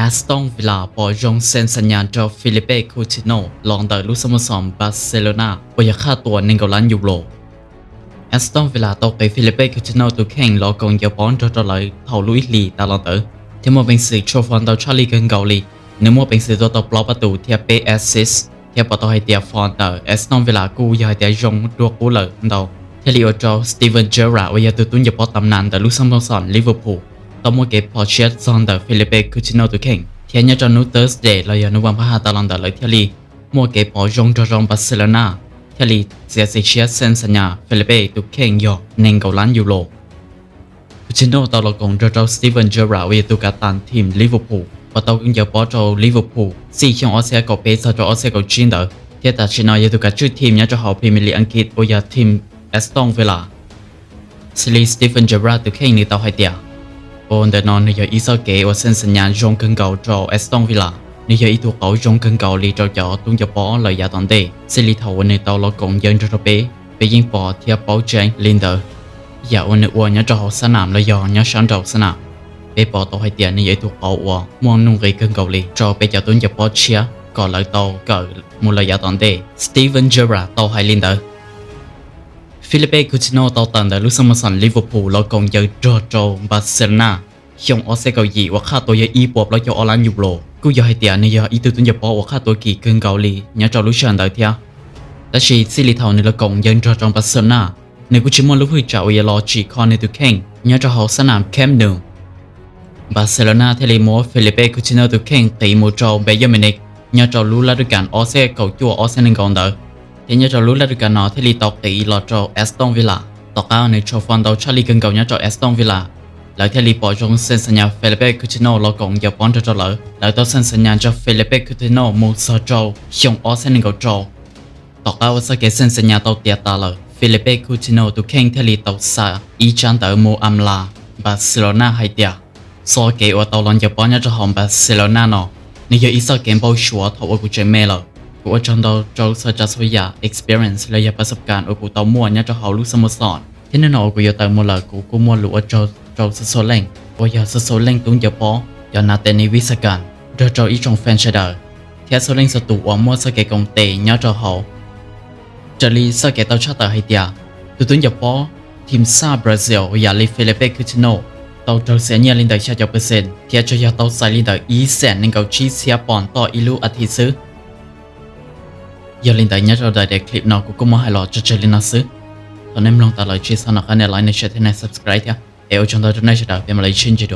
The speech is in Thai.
Aston Villa ปอยงเซ็นสัญญาจอฟิลิเป้คูติโนลองเตอร์ลูกสโมสรบาร์เซโลนาปอยค่าตัว1 ล้านยูโร Aston Villa ตกไปฟิลิเป้คูติโนตัวแข่งรอกงเยาปอนจอเลยเท่าลุยลีตาลองเตอร์ที่มัวเป็นสื่อโชว์ฟอนต์ชาลีกันเกาหลีเนื้อมัวเป็นสื่อตัวตบปลอประตูเทียบเปแอสซิสเทียบปต่อให้เตียฟอนเตอร์ Aston Villa กูยายเตียยงดัวกูเลยเดาเทลิโอจอสตีเวนเจอร์ราวิยาตัวตุ้นเยาปอตำนานแต่ลูกสโมสรลิเวอร์พูลต่อมัวเก็บพอเชียร์ซอนเตอร์ฟิลิเป้คูติโนตัวแข่งเทียนยาจอนูเตอร์สเดย์เราอยากนุวันพระหาตาลันเดอร์เลยเทลีมัวเก็บพอยงจอจงบาร์เซโลนาเทลีเสียเชียร์เซนสัญญาฟิลิเป้ตัวแข่งยอ1 ล้านยูโรคูติโนตลกงจอจสตีเวนเจอร์ราวิยาตัวกัปตันทีมลิเวอร์พูลปต่อกันเยาปอจอลิเวอร์พูล4ช่องออสเซียกับเปซาจอออสเซียกับจีนเดอร์เทียตัดชินอยาตัวกับชื่อทีมยาจอหอพรีเมียร์ลีกอังกฤษโอยาทีมแอสตันวิลล่าสลีสตีเวนเจอร์ราตัวแข่งในต่อให้เดียบนเดนอนในยาอีสเกว่าเส้นสัญญาณจงกันเก่าจอแอสตันวิลล่าในยาอีตัวเก่าจงกันเก่าลีจอจอตุ้งจะปอเลยยาตอนเดสิลิทาวันในตอลกงยันจอเปไปยิงปอเทียบปอเจนลินเดอร์อย่าวันในวันยาจอสนามเลยยอนยาชันจอสนามไปปอต่อให้เดียในยาตัวเก่าว่ามองนุ่งเกยกันเก่าลีจอไปจะตุ้งจะปอเชียก่อนเลยโตเกิดมูลยาตอนเดสตีเวนเจอร์ต่อให้ลินเดอร์ฟิลิเป้คูติโนต่อตันเดลูกสโมสรลิเวอร์พูลแล้วกงยันจอบาร์เซโลนาช่องออสเซียเกาหลีว่าค่าตัวยาอีปอบแล้วจะอลันยูโรกูอยากให้เตียในยาอีตัวตุนยาปอว่าค่าตัวกี่เกินเกาหลีเนี่ยจอรู้เชิญเดียวเทียแต่ชีสิลิทาวในละกงยันจอบาร์เซโลนาในกูชิมอนลูกผู้จ่าวอยาลอจีคอนในตัวแข่งเนี่ยจอเขาสนามแคมป์หนึ่งบาร์เซโลนาเทเลโมฟิลิเป้คูติโนตัวแข่งตีโมจอเบย์เมนิกเนี่ยจอรู้ละด้วยกันออสเซียเกาจั่วออสเซียนึงกองเดอเนี่ยจอรู้ละด้วยกันเนาะเทลีตอกตีลอจอแอสตันวิลล่าตอกเอาในโชฟอนเดาชาลีกันเกาเนี่ยจอแอสตันวิลล่าแล้วเทลีปอจงเซ็นสัญญาฟิลิเป้คูติโนลอกงยาปอนจอเลยแล้วต้องเซ็นสัญญาจอฟิลิเป้คูติโนมูซาจอช่องออสเซียนึงเกาจอตอกเอาว่าสักเซ็นสัญญาตัวเตียตาเลยฟิลิเป้คูติโนตัวแข่งเทลีตัวซาอีจันเตอร์โมอัมลาบาร์เซโลนาไฮเดียโซเกว่าตัวลอนยาปอนเนี่ยจอหอมบาร์เซโลนาเนาะนี่ยาอีสเกมบอลชัวร์ถอดว่ากูเจเมลเลยกูว่าจนเราจะสัจวิยา experience และยาประสบการณ์กูตัวมั่วเนี่ยจะหาลูกสโมสรที่นั่นกูอยากแต่มั่วเลยกูมั่วหรือว่าจะสโซเล่งว่าอยากสโซเล่งตุ้งยาปออยากนาเตนิวิสกันจะอีจงแฟนเชดร์เทียสโซเล่งสตูว่ามั่วสเกกงเตเนี่ยจะหาจะรีสเกตเอาชาติไฮเดียตุ้งยาปอทีมซาบราซิลอยากลีฟิลิเป้คูติโนตัวจะเสียเงินลินเดอร์70%เทียจะอยากตัวใส่ลินเดอร์100,000ชีเซียปอนต่ออีลูอาทิตย์ซื้อย่าลืมแต่เนี่ยเราได้คลิปนอกกูมาให้เราจะเจอลินาซึตอนนี้มึงลองตัดเลยชีสนักในไลน์ในแชทใน subscribe เถอะเอวจนตอนนี้จะได้เป็นอะไรชิ้นจีด